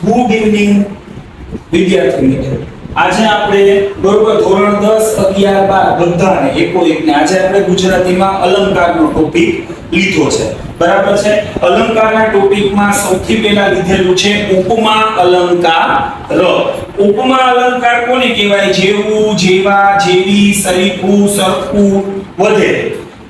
Good evening વિદ્યાર્થી મિત્રો, આજે આપણે બરોબર ધોરણ 10 11 12 બધાને એકો એકને આજે આપણે ગુજરાતીમાં અલંકારનો ટોપિક લીધો છે. બરાબર છે. અલંકારના ટોપિકમાં સૌથી પહેલા લીધેલું છે ઉપમા અલંકાર. ઉપમા અલંકાર કોને કહેવાય? જેવું, જેવા, જેવી, સરીખું, સરખું વગેરે.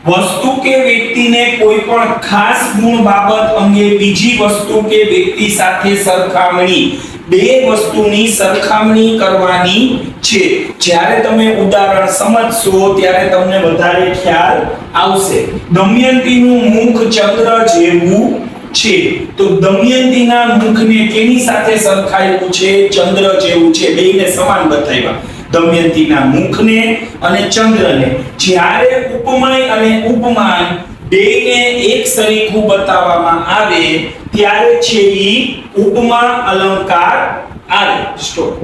વસ્તુ કે વ્યક્તિને કોઈ પણ ખાસ ગુણ બાબત અંગે બીજી વસ્તુ કે વ્યક્તિ સાથે સરખામણી, બે વસ્તુની સરખામણી કરવાની છે. જ્યારે તમે ઉદાહરણ સમજશો ત્યારે તમને વધારે ખ્યાલ આવશે. દમયંતીનું મુખ ચંદ્ર જેવું છે, તો દમયંતીના મુખને કેની સાથે સરખાવ્યું છે? ચંદ્ર જેવું છે. બેયને સમાન બતાવ્યા, દમયંતીના મુખને અને ચંદ્રને. જ્યારે ઉપમાય અને ઉપમાન બેયને એક સરખું બતાવવામાં આવે ત્યારે છે ઈ ઉપમા અલંકાર આવે. સ્ટોપ.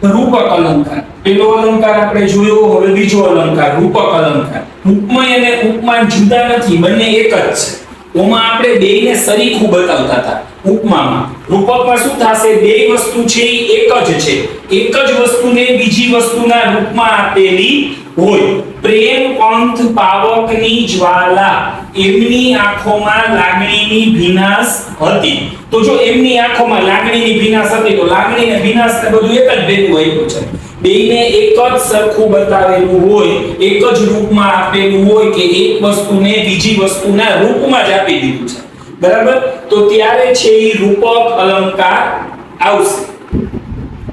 રૂપક અલંકાર. પેલો અલંકાર આપણે જોયો, હવે બીજો અલંકાર રૂપક અલંકાર. ઉપમાય અને ઉપમાન જુદા નથી, બંને એક જ છે. ઓમાં આપણે બેયને સરખું બતાવતા હતા. ઉપમામાં, રૂપકમાં શું થશે? બે વસ્તુ છે એ એક જ છે, એક જ વસ્તુને બીજી વસ્તુના રૂપમાં આપેલી હોય. પ્રેમ પંથ પાવકની જ્વાલા, એમની આંખોમાં લાગણીની ભીનાશ હતી. તો જો એમની આંખોમાં લાગણીની ભીનાશ હતી, તો લાગણી ને ભીનાશ ને બધું એક જ ભેગું આવ્યું છે. બેયને એક જ સરખું બતાવેલું હોય, એક જ રૂપમાં આપેલું હોય કે એક વસ્તુને બીજી વસ્તુના રૂપમાં જ આપી દીધું છે. બરાબર? તો ત્યારે છે ઈ રૂપક અલંકાર આવશે.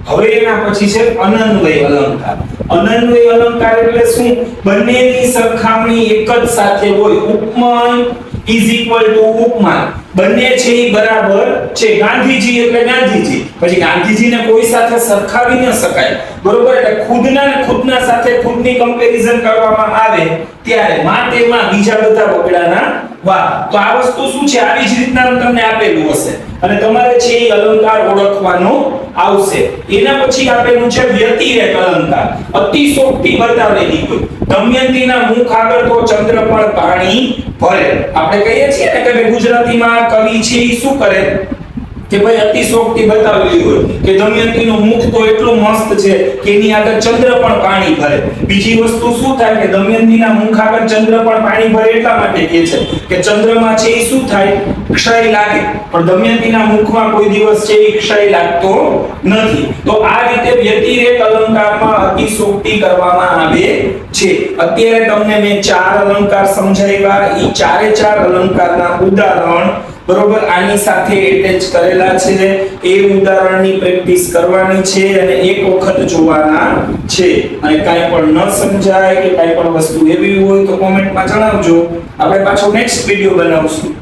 હવે એના પછી છે અનન્વય અલંકાર. અનન્વય અલંકાર એટલે શું? બંનેની સરખામણી એક જ સાથે હોય. ઉપમાન ઉપમાન, બંને છે ઈ બરાબર છે. ગાંધીજી એટલે ગાંધીજી, પછી ગાંધીજીને કોઈ સાથે સરખાવી ન શકાય. બરોબર? એટલે ખુદના સાથે ખુદની કમ્પેરિઝન કરવામાં આવે ત્યારે માટેમાં બીજા બધા વગડાના વાહ. તો આ વસ્તુ શું છે? આવી જ રીતના તમને આપેલું હશે અને તમારે છે ઈ અલંકાર ઓળખવાનો આવશે. એના પછી આપેલું છે વ્યતિરેક અલંકાર. અતિશોક્તિ બતાવેલી હોય. દમયંતીના મુખ આગળ તો ચંદ્ર પણ પાણી ભરે. આપણે કહીએ છીએ ને કે ગુજરાતીમાં કવિ છે ઈ શું કરે કે ભાઈ અતિશોક્તિ બતાવેલી હોય કે દમયંતીનું મુખ તો એટલું મસ્ત છે કે એની આગળ ચંદ્ર પણ પાણી ભરે. બીજી વસ્તુ શું થાય કે દમયંતીના મુખ આગળ ચંદ્ર પણ પાણી ભરે એટલા માટે કહે છે કે ચંદ્રમાં છે ઈ શું થાય? ક્ષય લાગે. પણ દમયંતીના મુખમાં કોઈ દિવસ છે ઈ ક્ષય લાગતો નથી. તો આ રીતે વ્યતિરેક અલંકારમાં અતિશોક્તિ કરવામાં આવે છે. અત્યારે તમને મેં ચાર અલંકાર સમજાવ્યા. ઈ ચારે ચાર અલંકારના ઉદાહરણ બરોબર આની સાથે એટેચ કરેલા છે. એ ઉદાહરણની પ્રેક્ટિસ કરવાની છે અને એક વખત જોવાના છે. અને કાઈ પણ ન સમજાય કે કાઈ પણ વસ્તુ એવી હોય તો કોમેન્ટમાં જણાવજો. આપણે પાછો નેક્સ્ટ વિડિયો બનાવશું.